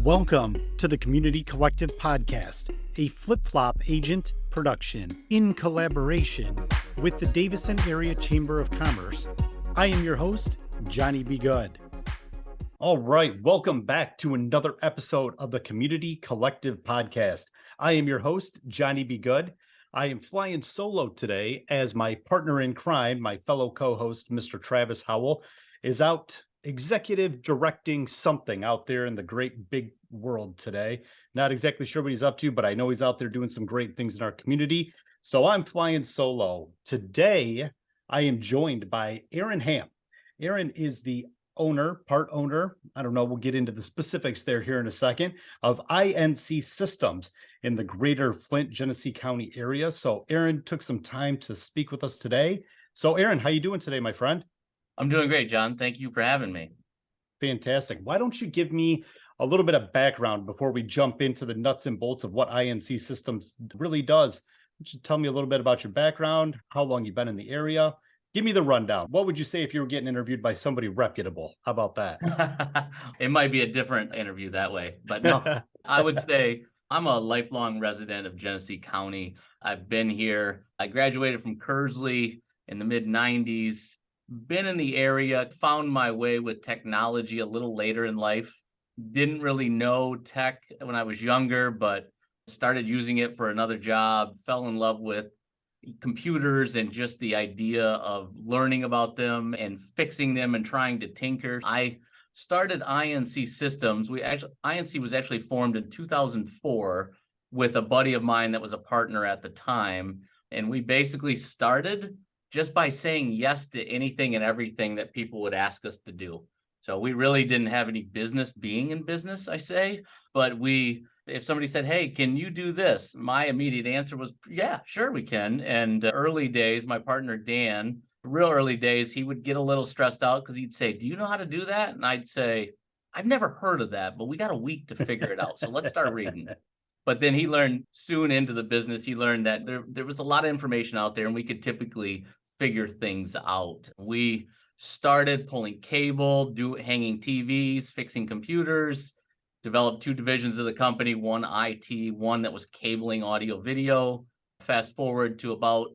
Welcome to the Community Collective Podcast, a flip-flop agent production in collaboration with the Davison Area Chamber of Commerce. I am your host, Johnny B. Good. All right, welcome back to another episode of the Community Collective Podcast. I am your host, Johnny B. Good. I am flying solo today as my partner in crime, my fellow co-host, Mr. Travis Howell, is out executive directing something out there in the great big world today. Not exactly sure what he's up to, but I know he's out there doing some great things in our community. So I'm flying solo. Today, I am joined by Aaron Hamp. Aaron is the part owner, I don't know, we'll get into the specifics there here in a second, of INC Systems in the greater Flint, Genesee County area. So Aaron took some time to speak with us today. So Aaron, how you doing today, my friend? I'm doing great, John. Thank you for having me. Fantastic. Why don't you give me a little bit of background before we jump into the nuts and bolts of what INC Systems really does? Would you tell me a little bit about your background, how long you've been in the area? Give me the rundown. What would you say if you were getting interviewed by somebody reputable? How about that? It might be a different interview that way, but no, I would say I'm a lifelong resident of Genesee County. I've been here. I graduated from Kearsley in the mid-90s. Been in the area, found my way with technology a little later in life. Didn't really know tech when I was younger, but started using it for another job, fell in love with computers and just the idea of learning about them and fixing them and trying to tinker. I started INC Systems. INC was actually formed in 2004 with a buddy of mine that was a partner at the time. And we basically started just by saying yes to anything and everything that people would ask us to do. So we really didn't have any business being in business, I say, but if somebody said, hey, can you do this? My immediate answer was, yeah, sure we can. And early days, my partner, Dan, real early days, he would get a little stressed out because he'd say, do you know how to do that? And I'd say, I've never heard of that, but we got a week to figure it out. So let's start reading. But then he learned soon into the business, he learned that there was a lot of information out there and we could typically figure things out. We started pulling cable, hanging TVs, fixing computers, developed two divisions of the company, one IT, one that was cabling audio video. Fast forward to about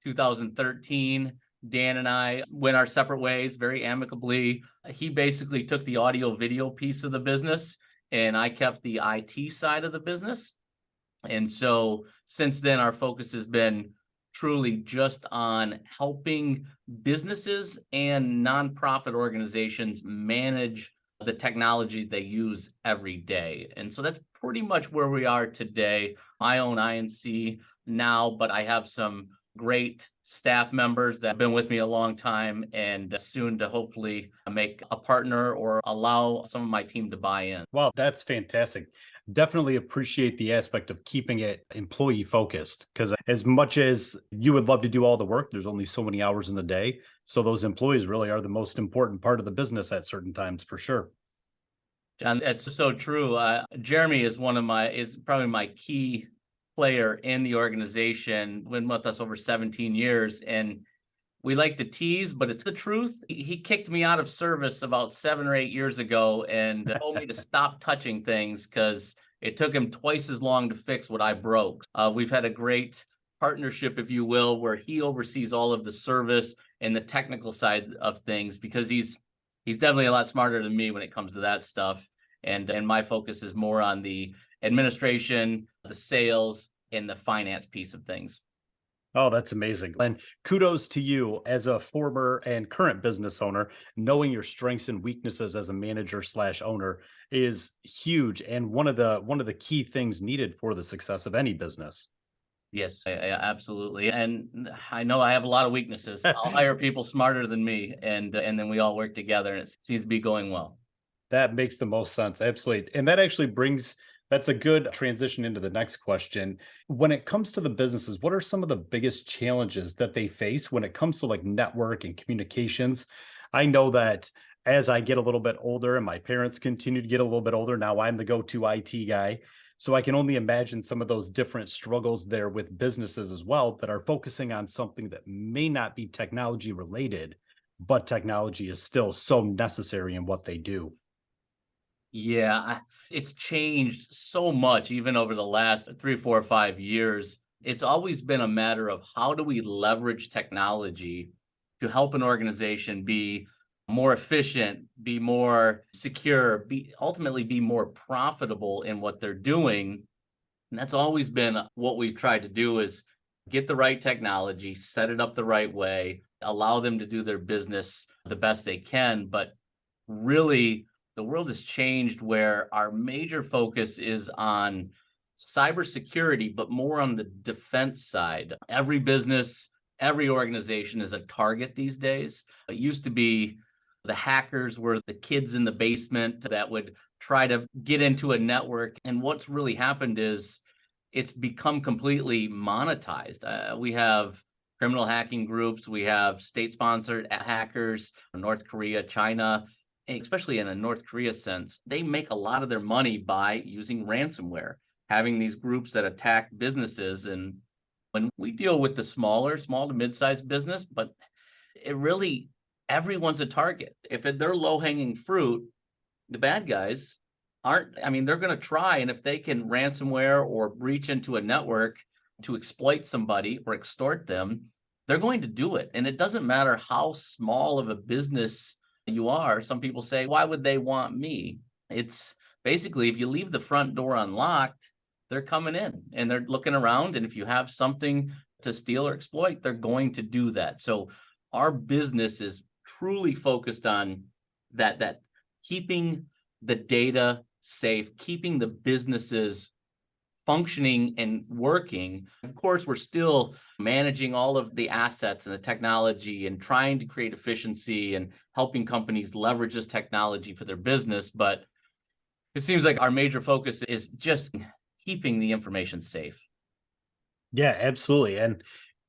2013, Dan and I went our separate ways very amicably. He basically took the audio video piece of the business and I kept the IT side of the business. And so since then, our focus has been truly just on helping businesses and nonprofit organizations manage the technology they use every day. And so that's pretty much where we are today. I own INC now, but I have some great staff members that have been with me a long time and soon to hopefully make a partner or allow some of my team to buy in. Wow, that's fantastic. Definitely appreciate the aspect of keeping it employee focused, because as much as you would love to do all the work, there's only so many hours in the day. So those employees really are the most important part of the business at certain times, for sure. John, that's so true. Jeremy is probably my key player in the organization. Been with us over 17 years, and we like to tease, but it's the truth. He kicked me out of service about 7 or 8 years ago and told me to stop touching things because it took him twice as long to fix what I broke. We've had a great partnership, if you will, where he oversees all of the service and the technical side of things because he's definitely a lot smarter than me when it comes to that stuff. And my focus is more on the administration, the sales, and the finance piece of things. Oh, that's amazing. And kudos to you as a former and current business owner. Knowing your strengths and weaknesses as a manager / owner is huge and one of the key things needed for the success of any business. Yes, absolutely. And I know I have a lot of weaknesses. I'll hire people smarter than me and then we all work together and it seems to be going well. That makes the most sense. Absolutely. And that actually that's a good transition into the next question. When it comes to the businesses, what are some of the biggest challenges that they face when it comes to like network and communications? I know that as I get a little bit older and my parents continue to get a little bit older, now I'm the go-to IT guy. So I can only imagine some of those different struggles there with businesses as well that are focusing on something that may not be technology related, but technology is still so necessary in what they do. Yeah, it's changed so much even over the last 3, 4, 5 years. It's always been a matter of how do we leverage technology to help an organization be more efficient, be more secure, be ultimately be more profitable in what they're doing. And that's always been what we've tried to do is get the right technology, set it up the right way, allow them to do their business the best they can. But really, the world has changed where our major focus is on cybersecurity, but more on the defense side. Every business, every organization is a target these days. It used to be the hackers were the kids in the basement that would try to get into a network. And what's really happened is it's become completely monetized. We have criminal hacking groups, we have state sponsored hackers, North Korea, China, especially in a North Korea sense. They make a lot of their money by using ransomware, having these groups that attack businesses. And when we deal with the small to mid-sized business, but it really, everyone's a target. If they're low hanging fruit, the bad guys aren't, I mean, they're going to try. And if they can ransomware or breach into a network to exploit somebody or extort them, they're going to do it. And it doesn't matter how small of a business you are. Some people say, why would they want me? It's basically, if you leave the front door unlocked, they're coming in and they're looking around. And if you have something to steal or exploit, they're going to do that. So our business is truly focused on that keeping the data safe, keeping the businesses functioning and working. Of course, we're still managing all of the assets and the technology and trying to create efficiency and helping companies leverage this technology for their business. But it seems like our major focus is just keeping the information safe. Yeah, absolutely. And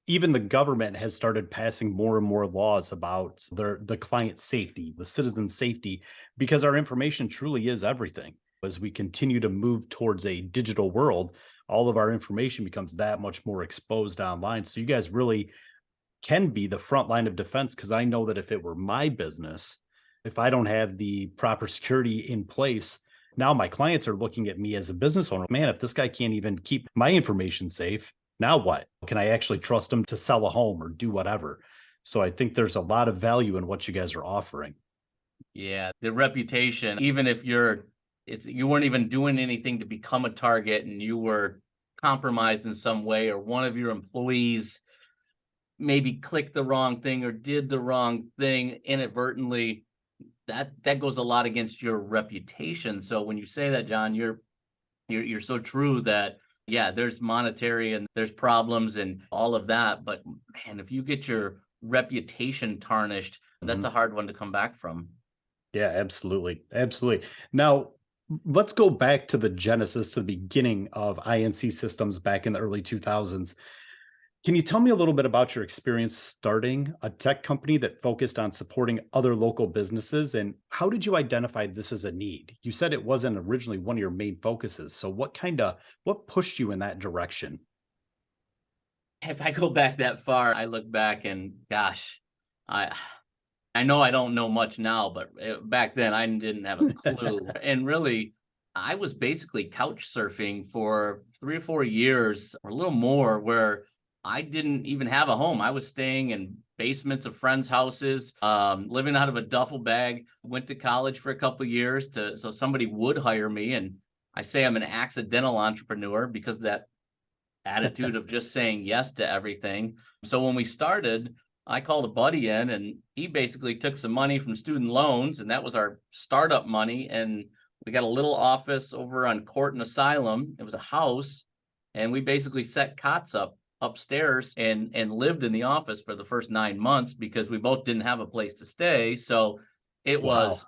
even the government has started passing more and more laws about the client safety, the citizen safety, because our information truly is everything. As we continue to move towards a digital world, all of our information becomes that much more exposed online. So you guys really can be the front line of defense, because I know that if it were my business, if I don't have the proper security in place, now my clients are looking at me as a business owner. Man, if this guy can't even keep my information safe, now what? Can I actually trust him to sell a home or do whatever? So I think there's a lot of value in what you guys are offering. Yeah, the reputation, even if you weren't even doing anything to become a target and you were compromised in some way, or one of your employees maybe clicked the wrong thing or did the wrong thing inadvertently, that goes a lot against your reputation. So when you say that, John, you're so true that yeah, there's monetary and there's problems and all of that, but man, if you get your reputation tarnished, that's Mhm. a hard one to come back from. Yeah, absolutely. Absolutely. Now, let's go back to the genesis, to the beginning of INC systems back in the early 2000s. Can you tell me a little bit about your experience starting a tech company that focused on supporting other local businesses? And how did you identify this as a need? You said it wasn't originally one of your main focuses. So what pushed you in that direction? If I go back that far, I look back and gosh, I I know I don't know much now, but back then I didn't have a clue. And really, I was basically couch surfing for 3 or 4 years or a little more, where I didn't even have a home. I was staying in basements of friends' houses, living out of a duffel bag. Went to college for a couple of years so somebody would hire me. And I say I'm an accidental entrepreneur because of that attitude of just saying yes to everything. So when we started, I called a buddy in and he basically took some money from student loans, and that was our startup money. And we got a little office over on Court and Asylum. It was a house, and we basically set cots up upstairs and lived in the office for the first 9 months because we both didn't have a place to stay. So it Wow. was,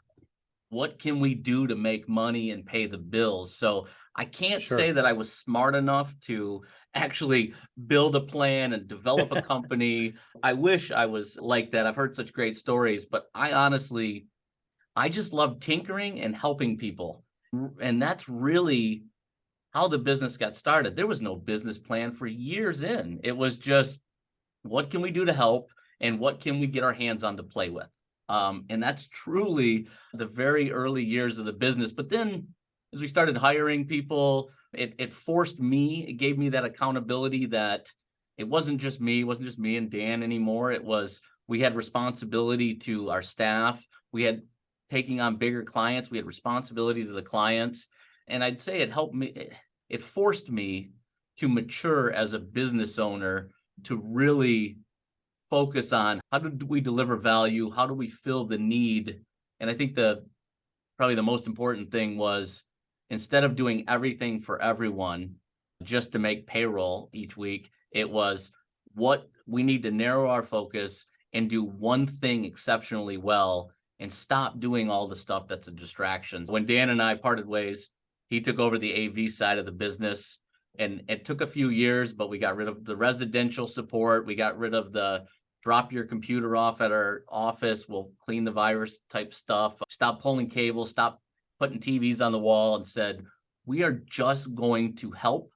what can we do to make money and pay the bills? So I can't say Sure. that I was smart enough to actually build a plan and develop a company. I wish I was like that. I've heard such great stories, but I just love tinkering and helping people. And that's really how the business got started. There was no business plan for years in. It was just, what can we do to help and what can we get our hands on to play with? And that's truly the very early years of the business. But then as we started hiring people, it forced me, it gave me that accountability that it wasn't just me, and Dan anymore. It was, we had responsibility to our staff. We had taking on bigger clients. We had responsibility to the clients. And I'd say it helped me, it forced me to mature as a business owner, to really focus on how do we deliver value? How do we fill the need? And I think probably the most important thing was, instead of doing everything for everyone just to make payroll each week, it was, what we need to narrow our focus and do one thing exceptionally well and stop doing all the stuff that's a distraction. When Dan and I parted ways, he took over the AV side of the business, and it took a few years, but we got rid of the residential support. We got rid of the drop your computer off at our office, we'll clean the virus type stuff. Stop pulling cables, stop putting TVs on the wall, and said, we are just going to help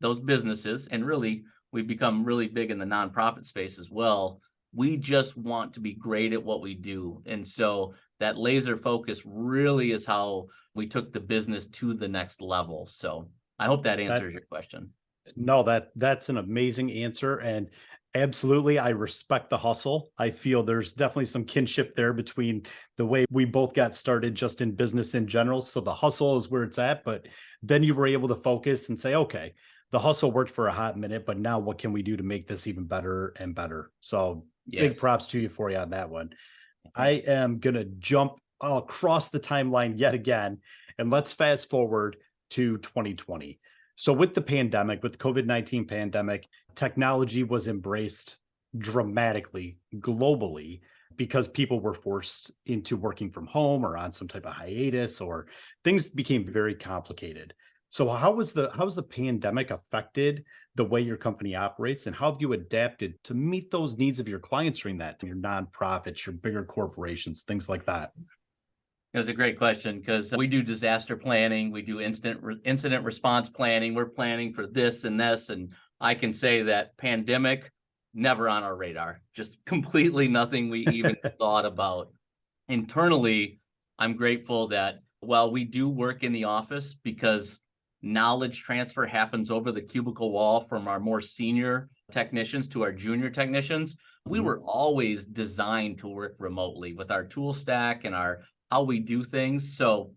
those businesses. And really, we've become really big in the nonprofit space as well. We just want to be great at what we do. And so that laser focus really is how we took the business to the next level. So I hope that answers your question. No, that's an amazing answer. And absolutely, I respect the hustle. I feel there's definitely some kinship there between the way we both got started just in business in general. So the hustle is where it's at, but then you were able to focus and say, okay, the hustle worked for a hot minute, but now what can we do to make this even better and better? So big Yes. props to you for you on that one. I am going to jump across the timeline yet again, and let's fast forward to 2020. So with the pandemic, with the COVID-19 pandemic, technology was embraced dramatically globally because people were forced into working from home or on some type of hiatus, or things became very complicated. So how's the pandemic affected the way your company operates, and how have you adapted to meet those needs of your clients during that, your nonprofits, your bigger corporations, things like that? It was a great question, because we do disaster planning, we do incident response planning, we're planning for this and this, and I can say that pandemic, never on our radar, just completely nothing we even thought about. Internally, I'm grateful that while we do work in the office, because knowledge transfer happens over the cubicle wall from our more senior technicians to our junior technicians, we were always designed to work remotely with our tool stack and our how we do things. So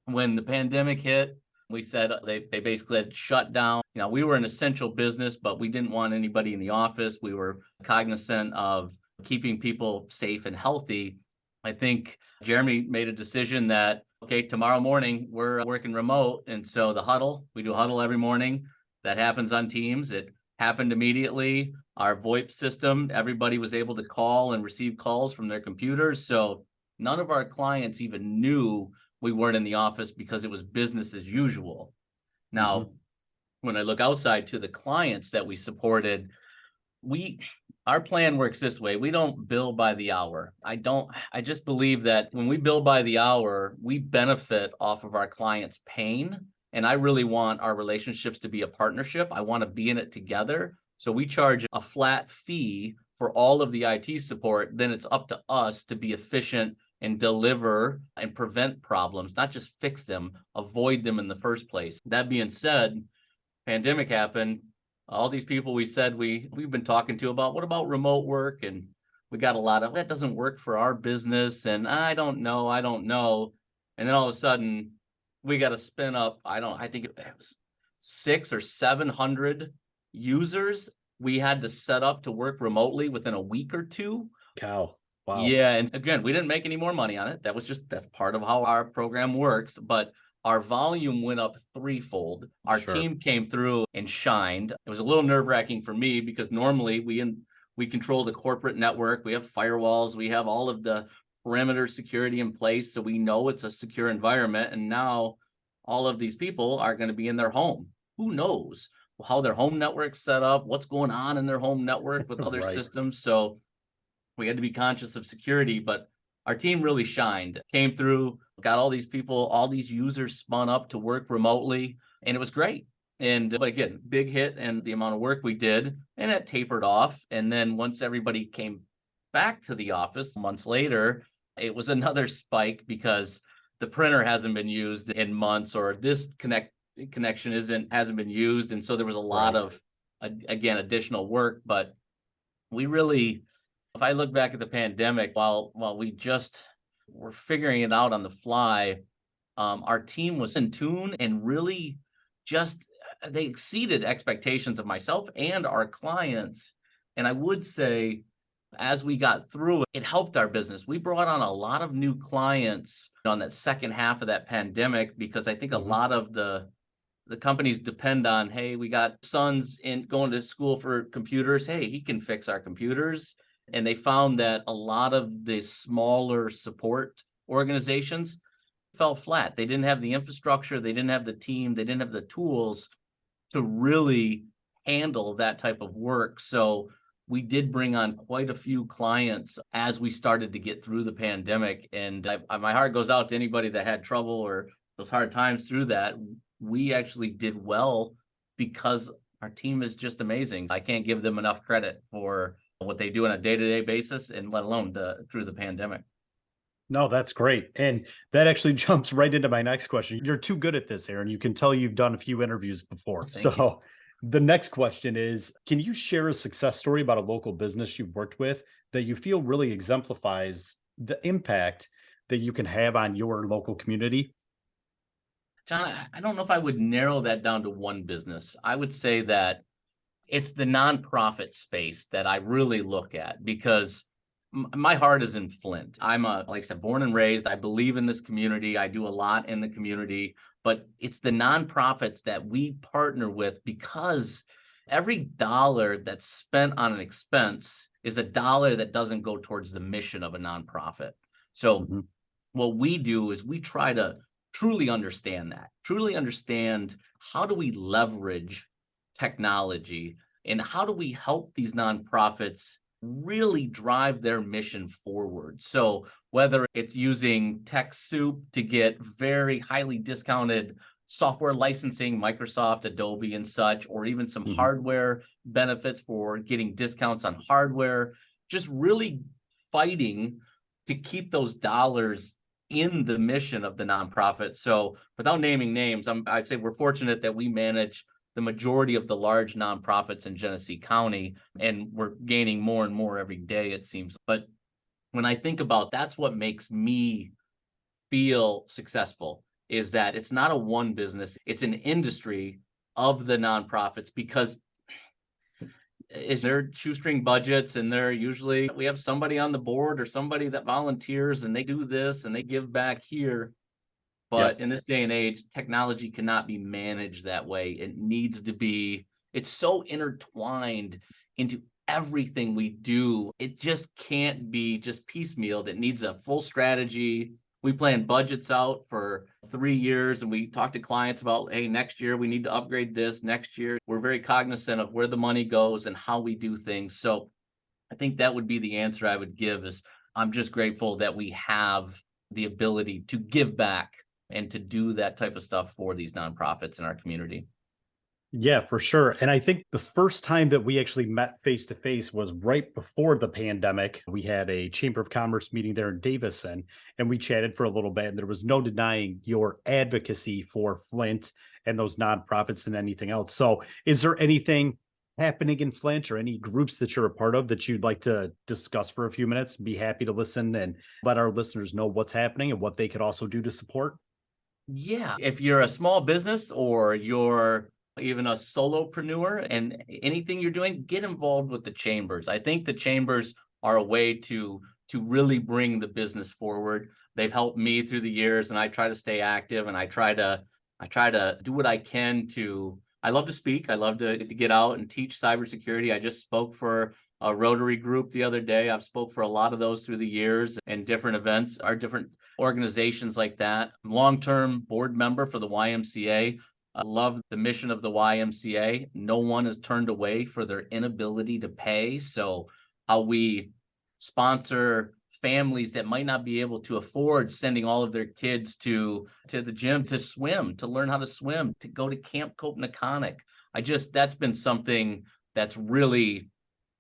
when the pandemic hit, we said they basically had shut down. You know, we were an essential business, but we didn't want anybody in the office. We were cognizant of keeping people safe and healthy. I think Jeremy made a decision that, okay, tomorrow morning we're working remote. And so we do a huddle every morning. That happens on Teams. It happened immediately. Our VoIP system, everybody was able to call and receive calls from their computers. So none of our clients even knew we weren't in the office, because it was business as usual. Now, when I look outside to the clients that we supported, our plan works this way. We don't bill by the hour. I just believe that when we bill by the hour, we benefit off of our clients' pain. And I really want our relationships to be a partnership. I want to be in it together. So we charge a flat fee for all of the IT support. Then it's up to us to be efficient and deliver and prevent problems, not just fix them, avoid them in the first place. That being said, pandemic happened. All these people we said we've been talking to about, what about remote work? And we got a lot of, that doesn't work for our business. And I don't know. And then all of a sudden we got to spin up, I think it was 600 or 700 users we had to set up to work remotely within a week or two. Cow. Wow. Yeah. And again, we didn't make any more money on it. That's part of how our program works. But our volume went up threefold. Our team came through and shined. It was a little nerve-wracking for me, because normally we control the corporate network. We have firewalls. We have all of the perimeter security in place. So we know it's a secure environment. And now all of these people are going to be in their home. Who knows how their home network's set up, what's going on in their home network with other systems. So we had to be conscious of security, but our team really shined, came through, got all these people, all these users spun up to work remotely, and it was great. And again, big hit and the amount of work we did, and it tapered off. And then once everybody came back to the office months later, it was another spike because the printer hasn't been used in months, or this connection hasn't been used. And so there was a lot Right. of, again, additional work. But we really, if I look back at the pandemic, while we just were figuring it out on the fly, our team was in tune and really just they exceeded expectations of myself and our clients. And I would say, as we got through it, it helped our business. We brought on a lot of new clients on that second half of that pandemic because I think a Mhm. lot of the companies depend on, hey, we got sons in going to school for computers. Hey, he can fix our computers. And they found that a lot of the smaller support organizations fell flat. They didn't have the infrastructure, they didn't have the team, they didn't have the tools to really handle that type of work. So we did bring on quite a few clients as we started to get through the pandemic. And my heart goes out to anybody that had trouble or those hard times through that. We actually did well because our team is just amazing. I can't give them enough credit for what they do on a day-to-day basis, and let alone through the pandemic. No, that's great. And that actually jumps right into my next question. You're too good at this, Aaron. You can tell you've done a few interviews before. Thank you. So the next question is, can you share a success story about a local business you've worked with that you feel really exemplifies the impact that you can have on your local community? John, I don't know if I would narrow that down to one business. I would say that it's the nonprofit space that I really look at because my heart is in Flint. Like I said, born and raised. I believe in this community. I do a lot in the community, but it's the nonprofits that we partner with because every dollar that's spent on an expense is a dollar that doesn't go towards the mission of a nonprofit. So Mhm. what we do is we try to truly understand how do we leverage technology and how do we help these nonprofits really drive their mission forward. So whether it's using TechSoup to get very highly discounted software licensing, Microsoft, Adobe, and such, or even some Mhm. hardware benefits for getting discounts on hardware, just really fighting to keep those dollars in the mission of the nonprofit. So without naming names, I'd say we're fortunate that we manage the majority of the large nonprofits in Genesee County, and we're gaining more and more every day, it seems. But when I think about that's what makes me feel successful is that it's not a one business, it's an industry of the nonprofits because is their shoestring budgets, and they're usually we have somebody on the board or somebody that volunteers and they do this and they give back here. But Yep. in this day and age, technology cannot be managed that way. It needs to be, it's so intertwined into everything we do. It just can't be just piecemealed. It needs a full strategy. We plan budgets out for 3 years and we talk to clients about, hey, next year we need to upgrade this. Next year, we're very cognizant of where the money goes and how we do things. So I think that would be the answer I would give is I'm just grateful that we have the ability to give back and to do that type of stuff for these nonprofits in our community. Yeah, for sure. And I think the first time that we actually met face to face was right before the pandemic. We had a Chamber of Commerce meeting there in Davison, and we chatted for a little bit. And there was no denying your advocacy for Flint and those nonprofits and anything else. So, is there anything happening in Flint or any groups that you're a part of that you'd like to discuss for a few minutes? Be happy to listen and let our listeners know what's happening and what they could also do to support. Yeah. If you're a small business or you're even a solopreneur and anything you're doing, get involved with the chambers. I think the chambers are a way to really bring the business forward. They've helped me through the years and I try to stay active and I try to do what I can to I love to speak. I love to get out and teach cybersecurity. I just spoke for a Rotary group the other day. I've spoke for a lot of those through the years and different events, our different organizations like that. Long-term board member for the YMCA. I love the mission of the YMCA. No one is turned away for their inability to pay. So how we sponsor families that might not be able to afford sending all of their kids to the gym to swim, to learn how to swim, to go to Camp Copenhagen. That's been something that's really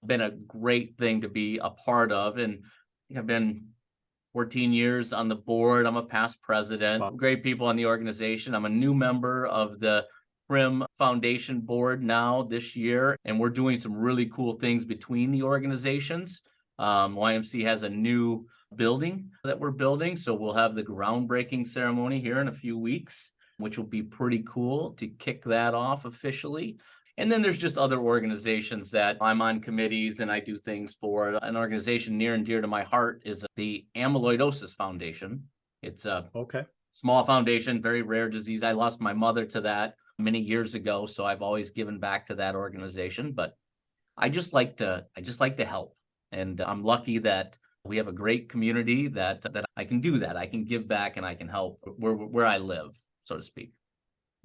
been a great thing to be a part of. And I've been 14 years on the board. I'm a past president. Wow. Great people on the organization. I'm a new member of the Prim Foundation board now this year, and we're doing some really cool things between the organizations. YMC has a new building that we're building, so we'll have the groundbreaking ceremony here in a few weeks, which will be pretty cool to kick that off officially. And then there's just other organizations that I'm on committees and I do things for. An organization near and dear to my heart is the Amyloidosis Foundation. It's a small foundation, very rare disease. I lost my mother to that many years ago, so I've always given back to that organization. But I just like to help, and I'm lucky that we have a great community that I can do that. I can give back and I can help where I live, so to speak.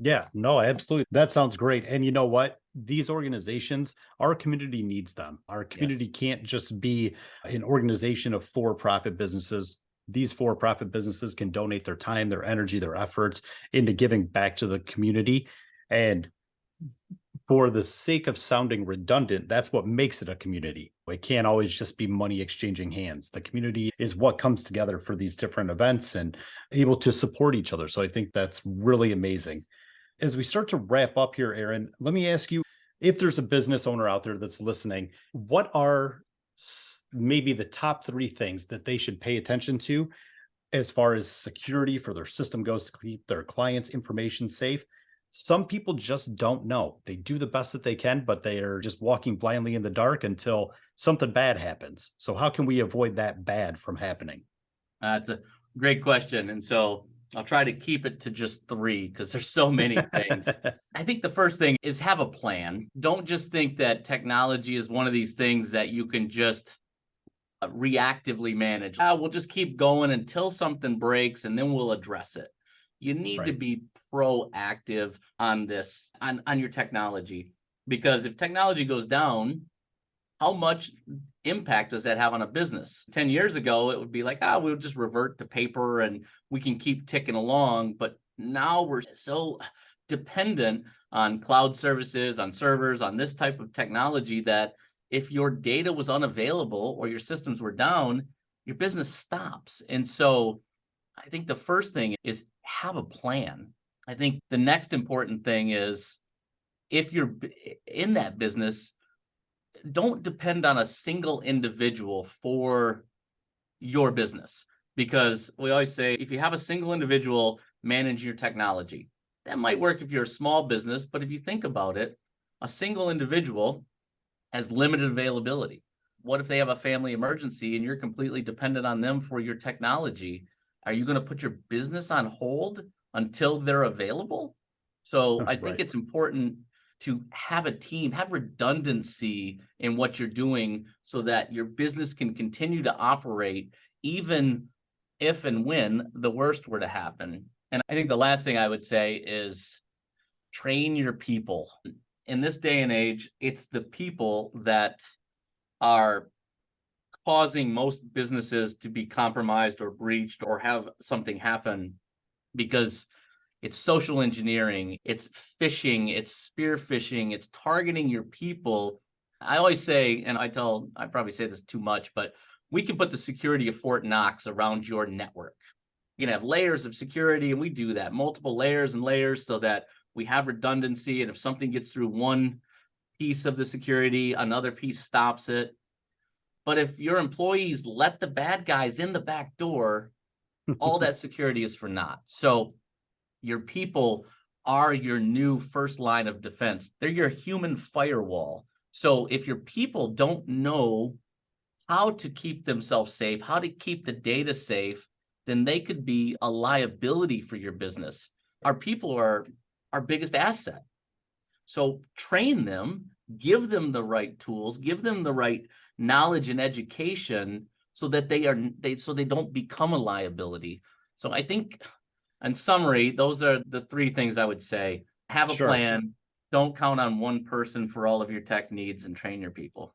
Yeah, no, absolutely. That sounds great. And you know what? These organizations, our community needs them. Our community can't just be an organization of for-profit businesses. These for-profit businesses can donate their time, their energy, their efforts into giving back to the community. And for the sake of sounding redundant, that's what makes it a community. It can't always just be money exchanging hands. The community is what comes together for these different events and able to support each other. So I think that's really amazing. As we start to wrap up here, Aaron, let me ask you, if there's a business owner out there that's listening, what are maybe the top 3 things that they should pay attention to as far as security for their system goes to keep their clients' information safe? Some people just don't know. They do the best that they can, but they are just walking blindly in the dark until something bad happens. So how can we avoid that bad from happening? That's a great question. And so I'll try to keep it to just 3 because there's so many things. I think the first thing is have a plan. Don't just think that technology is one of these things that you can just reactively manage. We'll just keep going until something breaks and then we'll address it. You need to be proactive on this, on your technology, because if technology goes down, how much impact does that have on a business? 10 years ago, it would be like, we'll just revert to paper and we can keep ticking along. But now we're so dependent on cloud services, on servers, on this type of technology that if your data was unavailable or your systems were down, your business stops. And so I think the first thing is have a plan. I think the next important thing is if you're in that business, don't depend on a single individual for your business, because we always say if you have a single individual manage your technology, that might work if you're a small business, but if you think about it, a single individual has limited availability. What if they have a family emergency and you're completely dependent on them for your technology? Are you going to put your business on hold until they're available? So I think it's important to have a team, have redundancy in what you're doing so that your business can continue to operate even if and when the worst were to happen. And I think the last thing I would say is train your people. In this day and age, it's the people that are causing most businesses to be compromised or breached or have something happen, because it's social engineering, it's phishing, it's spear phishing, it's targeting your people. I always say, and I probably say this too much, but we can put the security of Fort Knox around your network. You can have layers of security, and we do that, multiple layers and layers, so that we have redundancy. And if something gets through one piece of the security, another piece stops it. But if your employees let the bad guys in the back door, all that security is for naught. So your people are your new first line of defense. They're your human firewall. So if your people don't know how to keep themselves safe, how to keep the data safe, then they could be a liability for your business. Our people are our biggest asset. So train them, give them the right tools, give them the right knowledge and education so that they don't become a liability. So I think, in summary, those are the 3 things I would say. Have a plan. Don't count on one person for all of your tech needs, and train your people.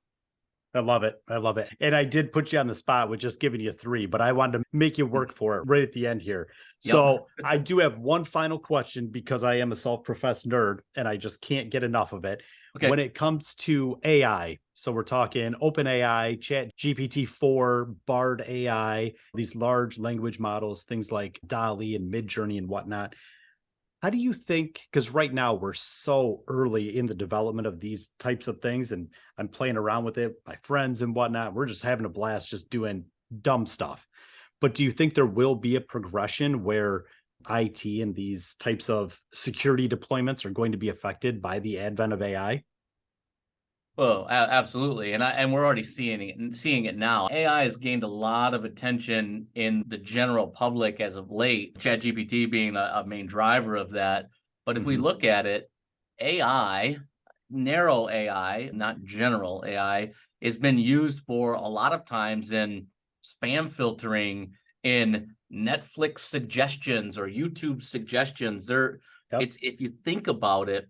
I love it. I love it. And I did put you on the spot with just giving you three, but I wanted to make you work for it right at the end here. Yep. So I do have one final question because I am a self-professed nerd and I just can't get enough of it. Okay. When it comes to AI, so we're talking OpenAI, Chat GPT-4, Bard AI, these large language models, things like DALL-E and Midjourney and whatnot. How do you think, because right now we're so early in the development of these types of things, and I'm playing around with it, my friends and whatnot, we're just having a blast just doing dumb stuff. But do you think there will be a progression where IT and these types of security deployments are going to be affected by the advent of AI? Well, absolutely, and we're already seeing it now. AI has gained a lot of attention in the general public as of late. ChatGPT being a main driver of that. But if we look at it, AI, narrow AI, not general AI, has been used for a lot of times in spam filtering, in Netflix suggestions or YouTube suggestions. Yep. It's if you think about it,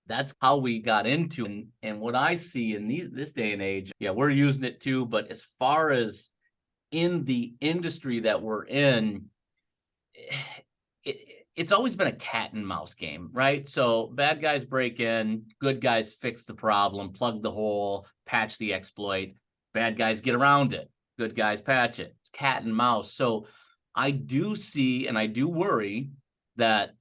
that's how we got into it. And what I see in this day and age, yeah, we're using it too. But as far as in the industry that we're in, it's always been a cat and mouse game, right? So bad guys break in, good guys fix the problem, plug the hole, patch the exploit. Bad guys get around it, good guys patch it. It's cat and mouse. So I do see and I do worry that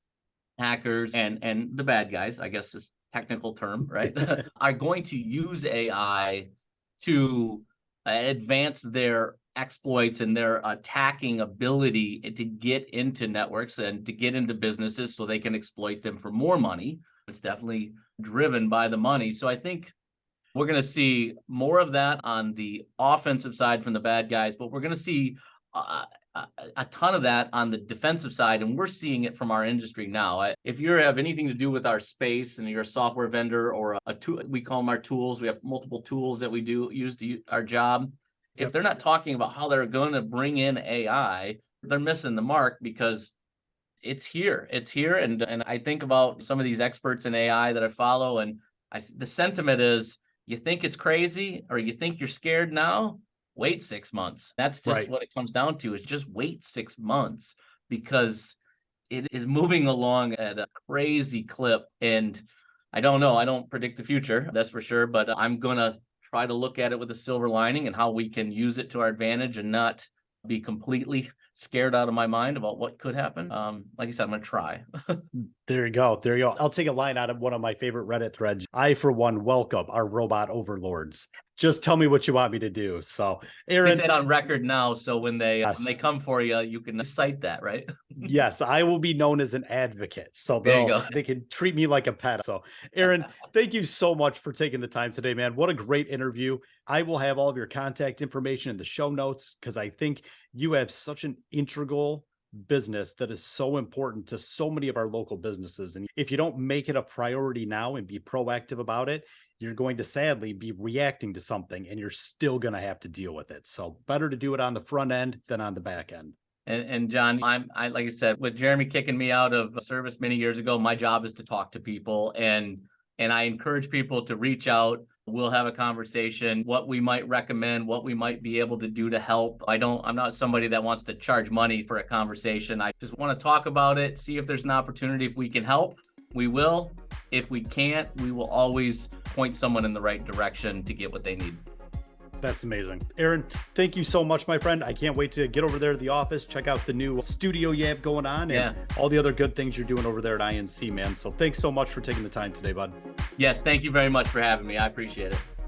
hackers and the bad guys, I guess is technical term, right, are going to use AI to advance their exploits and their attacking ability to get into networks and to get into businesses so they can exploit them for more money. It's definitely driven by the money. So I think we're going to see more of that on the offensive side from the bad guys, but we're going to see a ton of that on the defensive side, and we're seeing it from our industry now. If you have anything to do with our space and you're a software vendor or a tool, we call them our tools. We have multiple tools that we use to our job. If they're not talking about how they're going to bring in AI, they're missing the mark because it's here. It's here, and I think about some of these experts in AI that I follow, and the sentiment is, you think it's crazy or you think you're scared now? Wait 6 months. That's just Right. what it comes down to, is just wait 6 months because it is moving along at a crazy clip. And I don't know. I don't predict the future, that's for sure. But I'm going to try to look at it with a silver lining and how we can use it to our advantage and not be completely scared out of my mind about what could happen. Like I said, I'm going to try. There you go. There you go. I'll take a line out of one of my favorite Reddit threads. I, for one, welcome our robot overlords. Just tell me what you want me to do. So, Aaron, Get that on record now, so when they yes, come for you, you can cite that, right? yes, I will be known as an advocate. So There you go. they can treat me like a pet. So, Aaron, thank you so much for taking the time today, man. What a great interview. I will have all of your contact information in the show notes because I think you have such an integral business that is so important to so many of our local businesses. And if you don't make it a priority now and be proactive about it, you're going to sadly be reacting to something and you're still going to have to deal with it. So better to do it on the front end than on the back end. And John, I like I said, with Jeremy kicking me out of service many years ago, my job is to talk to people, and I encourage people to reach out. We'll have a conversation, what we might recommend, what we might be able to do to help. I'm not somebody that wants to charge money for a conversation. I just want to talk about it, see if there's an opportunity. If we can help, we will. If we can't, we will always point someone in the right direction to get what they need. That's amazing. Aaron, thank you so much, my friend. I can't wait to get over there to the office, check out the new studio you have going on and all the other good things you're doing over there at INC, man. So thanks so much for taking the time today, bud. Yes, thank you very much for having me. I appreciate it.